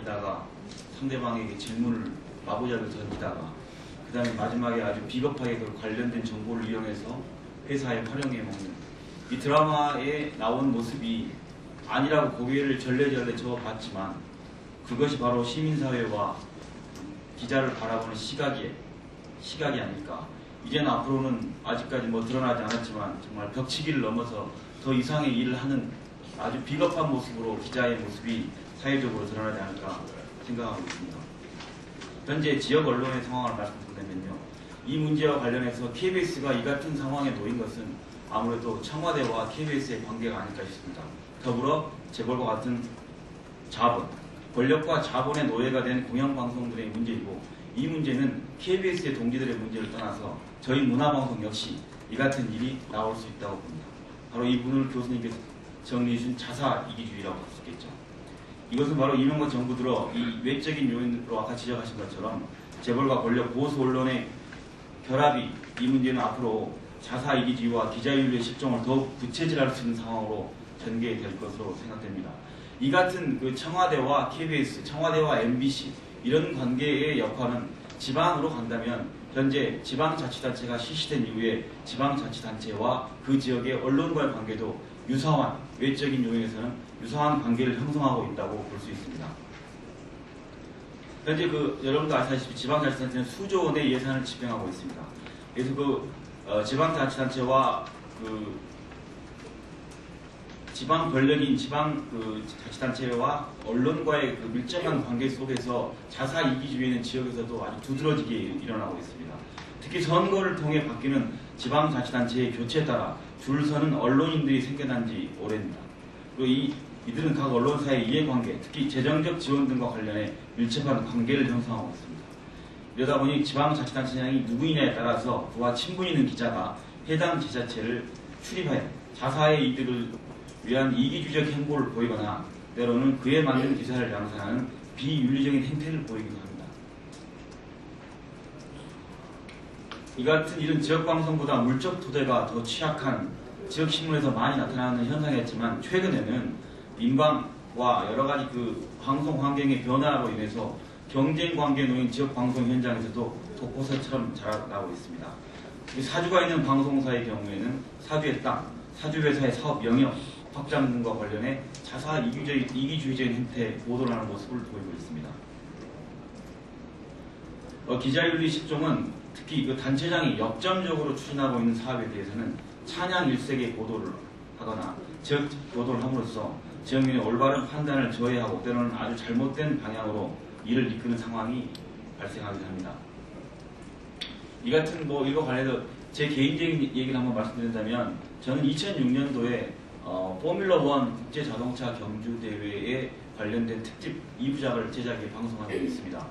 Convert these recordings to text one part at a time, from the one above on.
다니다가 상대방에게 질문을 마구잡이로 던지다가 그 다음에 마지막에 아주 비겁하게 그 관련된 정보를 이용해서 회사에 활용해 먹는 이 드라마에 나온 모습이 아니라고 고개를 절레절레 저어봤지만 그것이 바로 시민사회와 기자를 바라보는 시각이 아닐까. 이제는 앞으로는 아직까지 뭐 드러나지 않았지만 정말 벽치기를 넘어서 더 이상의 일을 하는 아주 비겁한 모습으로 기자의 모습이 사회적으로 드러나지 않을까 생각하고 있습니다. 현재 지역 언론의 상황을 말씀드리면요. 이 문제와 관련해서 KBS가 이 같은 상황에 놓인 것은 아무래도 청와대와 KBS의 관계가 아닐까 싶습니다. 더불어 재벌과 같은 자본, 권력과 자본의 노예가 된 공영방송들의 문제이고 이 문제는 KBS의 동지들의 문제를 떠나서 저희 문화방송 역시 이 같은 일이 나올 수 있다고 봅니다. 바로 이분을 교수님께서 정리해 주신 자사 이기주의라고 할 수 있겠죠. 이것은 바로 이명박 정부 들어 이 외적인 요인으로 아까 지적하신 것처럼 재벌과 권력, 보수 언론의 결합이 이 문제는 앞으로 자사 이기주의와 기자윤리의 실종을 더욱 부채질할 수 있는 상황으로 전개될 것으로 생각됩니다. 이 같은 그 청와대와 KBS, 청와대와 MBC 이런 관계의 역할은 지방으로 간다면 현재 지방자치단체가 실시된 이후에 지방자치단체와 그 지역의 언론과의 관계도 유사한 외적인 요인에서는 유사한 관계를 형성하고 있다고 볼 수 있습니다. 현재 여러분도 아시다시피 지방자치단체는 수조 원의 예산을 집행하고 있습니다. 그래서 지방자치단체와 지방 권력인 자치단체와 언론과의 밀접한 관계 속에서 자사 이기주의는 지역에서도 아주 두드러지게 일어나고 있습니다. 특히 선거를 통해 바뀌는 지방자치단체의 교체에 따라 줄 서는 언론인들이 생겨난 지 오래입니다. 그리고 이들은 각 언론사의 이해관계, 특히 재정적 지원 등과 관련해 밀접한 관계를 형성하고 있습니다. 이러다 보니 지방자치단체장이 누구이냐에 따라서 그와 친분 있는 기자가 해당 지자체를 출입하여 자사의 이득을 위한 이기주의적 행보를 보이거나 때로는 그에 맞는 기사를 양산하는 비윤리적인 행태를 보이기도 합니다. 이 같은 일은 지역방송보다 물적 토대가 더 취약한 지역신문에서 많이 나타나는 현상이었지만 최근에는 민방과 여러가지 방송 환경의 변화로 인해서 경쟁관계에 놓인 지역방송 현장에서도 독보새처럼 자라나고 있습니다. 사주가 있는 방송사의 경우에는 사주의 땅, 사주회사의 사업 영역 확장 등과 관련해 자사 이기주의적인 형태의 보도를 하는 모습을 보이고 있습니다. 기자윤리 실종은 특히 단체장이 역점적으로 추진하고 있는 사업에 대해서는 찬양 일색의 보도를 하거나 지역 보도를 함으로써 지역민의 올바른 판단을 저해하고 때로는 아주 잘못된 방향으로 일을 이끄는 상황이 발생하기도 합니다. 이 같은 이거 관련해서 제 개인적인 얘기를 한번 말씀드린다면 저는 2006년도에 포뮬러1 국제자동차 경주대회에 관련된 특집 2부작을 제작해 방송한 적이 있습니다.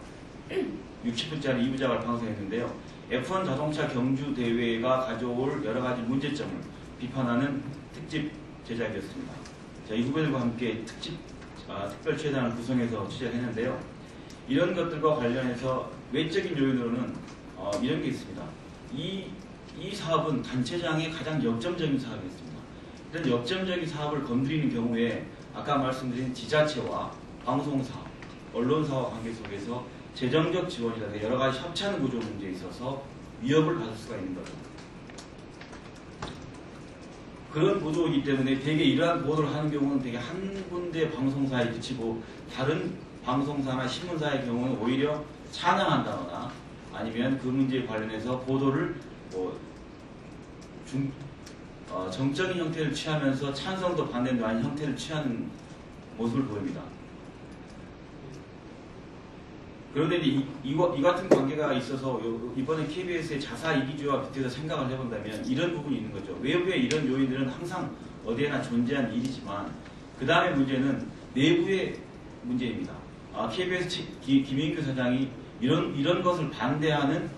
60분짜리 2부작을 방송했는데요. F1 자동차 경주대회가 가져올 여러가지 문제점을 비판하는 특집 제작이었습니다. 저희 후배들과 함께 특별취재단을 구성해서 취재를 했는데요. 이런 것들과 관련해서 외적인 요인으로는 이런 게 있습니다. 이 사업은 단체장의 가장 역점적인 사업이었습니다. 이런 역점적인 사업을 건드리는 경우에 아까 말씀드린 지자체와 방송사, 언론사와 관계 속에서 재정적 지원이라든가 여러가지 협찬 구조 문제에 있어서 위협을 받을 수가 있는 거죠. 그런 구조이기 때문에 대개 이러한 보도를 하는 경우는 대개 한 군데 방송사에 그치고 다른 방송사나 신문사의 경우는 오히려 찬양한다거나 아니면 그 문제에 관련해서 보도를 정적인 형태를 취하면서 찬성도 반대도 아닌 형태를 취하는 모습을 보입니다. 그런데 이 같은 관계가 있어서 이번에 KBS의 자사 이기주의와 빗대서 생각을 해본다면 이런 부분이 있는 거죠. 외부의 이런 요인들은 항상 어디에나 존재한 일이지만 그 다음에 문제는 내부의 문제입니다. KBS 김인규 사장이 이런 것을 반대하는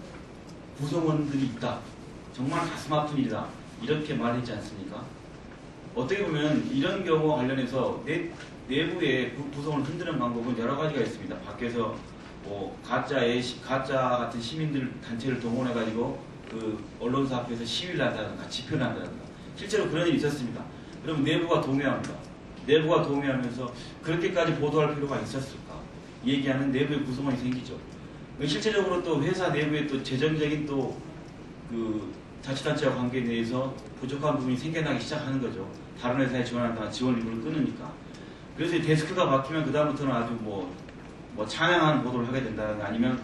구성원들이 있다. 정말 가슴 아픈 일이다. 이렇게 말했지 않습니까? 어떻게 보면 이런 경우와 관련해서 내부의 구성을 흔드는 방법은 여러 가지가 있습니다. 밖에서 가짜 같은 시민들 단체를 동원해가지고 언론사 앞에서 시위를 한다든가 집회를 한다든가 실제로 그런 일이 있었습니다. 그러면 내부가 동요합니다. 내부가 동요하면서 그렇게까지 보도할 필요가 있었을까? 얘기하는 내부의 구성원이 생기죠. 실제적으로 또 회사 내부에 또 재정적인 또 그 자치단체와 관계에 대해서 부족한 부분이 생겨나기 시작하는 거죠. 다른 회사에 지원한다가 지원 일부를 끊으니까. 그래서 데스크가 바뀌면 그다음부터는 아주 뭐 찬양하는 보도를 하게 된다든가 아니면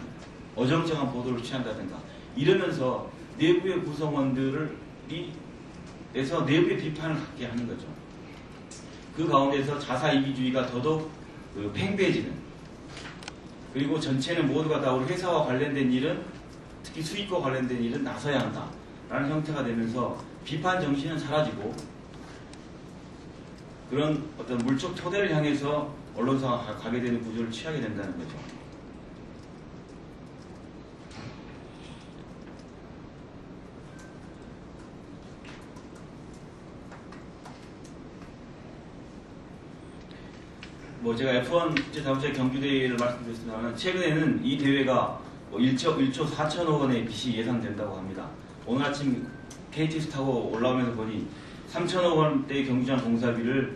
어정쩡한 보도를 취한다든가 이러면서 내부의 구성원들이 에서 내부의 비판을 갖게 하는 거죠. 그 가운데서 자사이기주의가 더더욱 팽배해지는, 그리고 전체는 모두가 다 우리 회사와 관련된 일은, 특히 수익과 관련된 일은 나서야 한다 라는 형태가 되면서 비판 정신은 사라지고 그런 어떤 물적 토대를 향해서 언론사가 가게 되는 구조를 취하게 된다는 거죠. 제가 F1 국제자동차 경주대회를 말씀드렸습니다만 최근에는 이 대회가 1조 4천억 원의 빚이 예상된다고 합니다. 오늘 아침 KTX 타고 올라오면서 보니 3천억 원대의 경주장 공사비를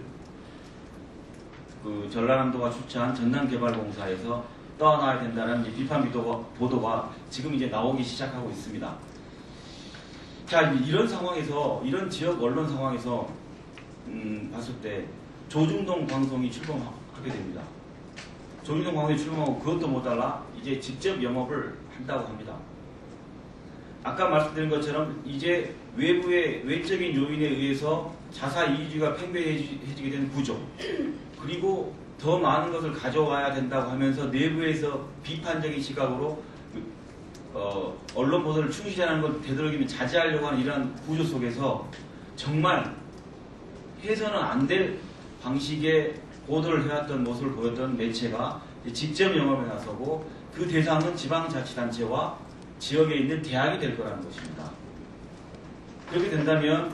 그 전라남도가 주최한 전남개발공사에서 떠안아야 된다는 비판 보도가 지금 이제 나오기 시작하고 있습니다. 자, 이런 상황에서, 이런 지역 언론 상황에서 봤을 때 조중동 방송이 출범하게 됩니다. 조중동 방송이 출범하고 그것도 못달라 이제 직접 영업을 한다고 합니다. 아까 말씀드린 것처럼 이제 외부의 외적인 요인에 의해서 자사 이기주의가 팽배해지게 되는 구조, 그리고 더 많은 것을 가져와야 된다고 하면서 내부에서 비판적인 시각으로 언론 보도를 충실하는 걸 되도록이면 자제하려고 하는 이러한 구조 속에서 정말 해서는 안 될 방식의 보도를 해왔던 모습을 보였던 매체가 직접 영업에 나서고 그 대상은 지방자치단체와 지역에 있는 대학이 될 거라는 것입니다. 그렇게 된다면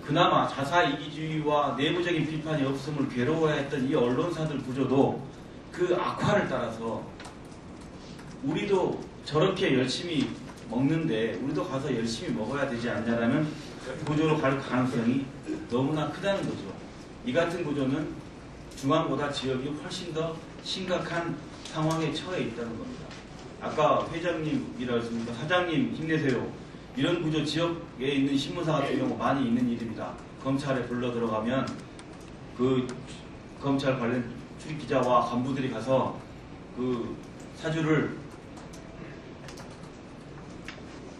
그나마 자사이기주의와 내부적인 비판이 없음을 괴로워했던 이 언론사들 구조도 그 악화를 따라서 우리도 저렇게 열심히 먹는데 우리도 가서 열심히 먹어야 되지 않냐라는 구조로 갈 가능성이 너무나 크다는 거죠. 이 같은 구조는 중앙보다 지역이 훨씬 더 심각한 상황에 처해 있다는 겁니다. 아까 회장님이라 했습니까? 사장님 힘내세요. 이런 구조 지역에 있는 신문사 같은 경우 많이 있는 일입니다. 검찰에 불러 들어가면 그 검찰 관련 출입기자와 간부들이 가서 그 사주를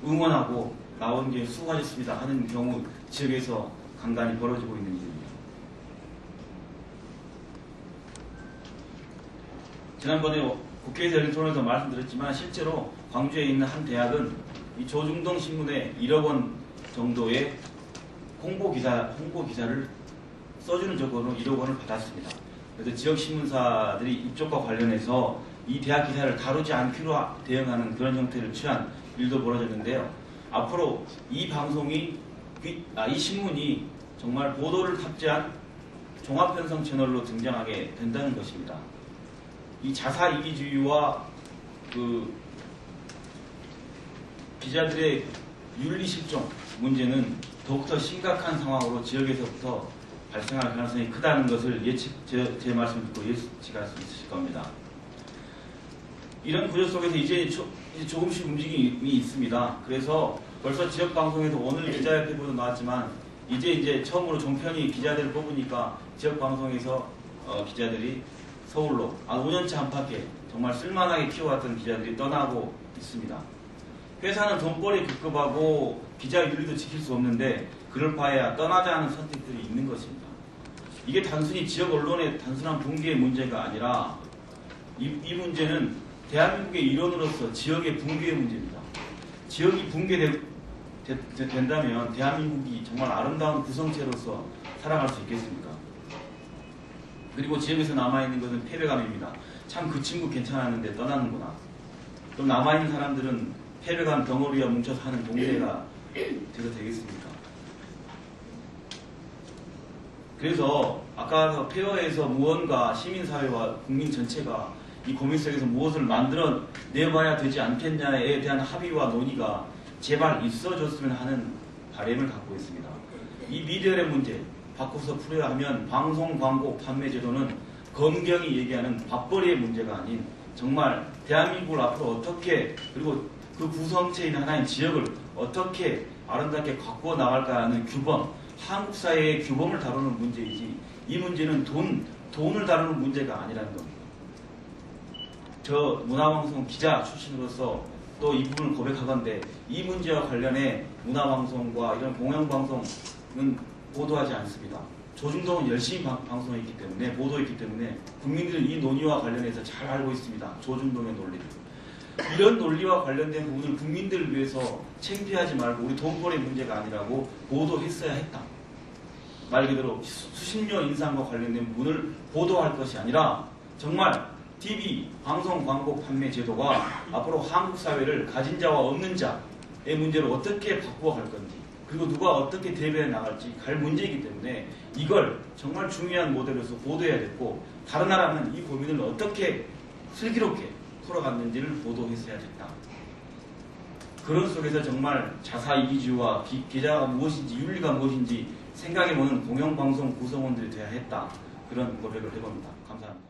응원하고 나온 게 수고하셨습니다 하는 경우 지역에서 간간히 벌어지고 있는 일입니다. 지난번에 국회에서 열린 토론에서 말씀드렸지만 실제로 광주에 있는 한 대학은 이 조중동 신문에 1억 원 정도의 홍보 기사를 써주는 조건으로 1억 원을 받았습니다. 그래서 지역 신문사들이 이쪽과 관련해서 이 대학 기사를 다루지 않기로 대응하는 그런 형태를 취한 일도 벌어졌는데요. 앞으로 이 방송이 이 신문이 정말 보도를 탑재한 종합편성 채널로 등장하게 된다는 것입니다. 이 자사이기주의와 그 기자들의 윤리실종 문제는 더욱더 심각한 상황으로 지역에서부터 발생할 가능성이 크다는 것을 제 말씀을 듣고 예측할 수 있으실 겁니다. 이런 구조 속에서 이제 조금씩 움직임이 있습니다. 그래서 벌써 지역방송에서 오늘 기자협회보도 나왔지만 이제 처음으로 종편이 기자들을 뽑으니까 지역방송에서 기자들이 서울로 5년째 안팎에 정말 쓸만하게 키워왔던 기자들이 떠나고 있습니다. 회사는 돈벌이 급급하고 기자 윤리도 지킬 수 없는데 그럴 바에야 떠나자 하는 선택들이 있는 것입니다. 이게 단순히 지역 언론의 단순한 붕괴의 문제가 아니라 이 문제는 대한민국의 일원으로서 지역의 붕괴의 문제입니다. 지역이 붕괴된다면 대한민국이 정말 아름다운 구성체로서 살아갈 수 있겠습니까? 그리고 지역에서 남아있는 것은 패배감입니다. 참 그 친구 괜찮았는데 떠나는구나. 그럼 남아있는 사람들은 패배감 덩어리와 뭉쳐서 하는 동네가 돼서 되겠습니까? 그래서 아까 페어에서 무언가 시민사회와 국민 전체가 이 고민 속에서 무엇을 만들어 내봐야 되지 않겠냐에 대한 합의와 논의가 제발 있어줬으면 하는 바람을 갖고 있습니다. 이 미디어의 문제 바꿔서 풀어야 하면 방송, 광고, 판매 제도는 검경이 얘기하는 밥벌이의 문제가 아닌 정말 대한민국을 앞으로 어떻게 그리고 그 구성체인 하나인 지역을 어떻게 아름답게 가꾸어 나갈까 하는 규범, 한국 사회의 규범을 다루는 문제이지 이 문제는 돈을 다루는 문제가 아니라는 겁니다. 저 문화방송 기자 출신으로서 또 이 부분을 고백하건대 이 문제와 관련해 문화방송과 이런 공영방송은 보도하지 않습니다. 조중동은 열심히 방송했기 때문에 보도했기 때문에 국민들은 이 논의와 관련해서 잘 알고 있습니다. 조중동의 논리를. 이런 논리와 관련된 부분을 국민들을 위해서 창피하지 말고 우리 돈벌이 문제가 아니라고 보도했어야 했다. 말 그대로 수신료 인상과 관련된 부분을 보도할 것이 아니라 정말 TV, 방송 광고 판매 제도가 앞으로 한국 사회를 가진 자와 없는 자의 문제를 어떻게 바꾸어 갈 건지 그리고 누가 어떻게 대변해 나갈지 갈 문제이기 때문에 이걸 정말 중요한 모델로서 보도해야 됐고 다른 나라는 이 고민을 어떻게 슬기롭게 풀어갔는지를 보도했어야 됐다. 그런 속에서 정말 자사이기주의와 기자가 무엇인지 윤리가 무엇인지 생각해보는 공영방송 구성원들이 돼야 했다. 그런 고백을 해봅니다. 감사합니다.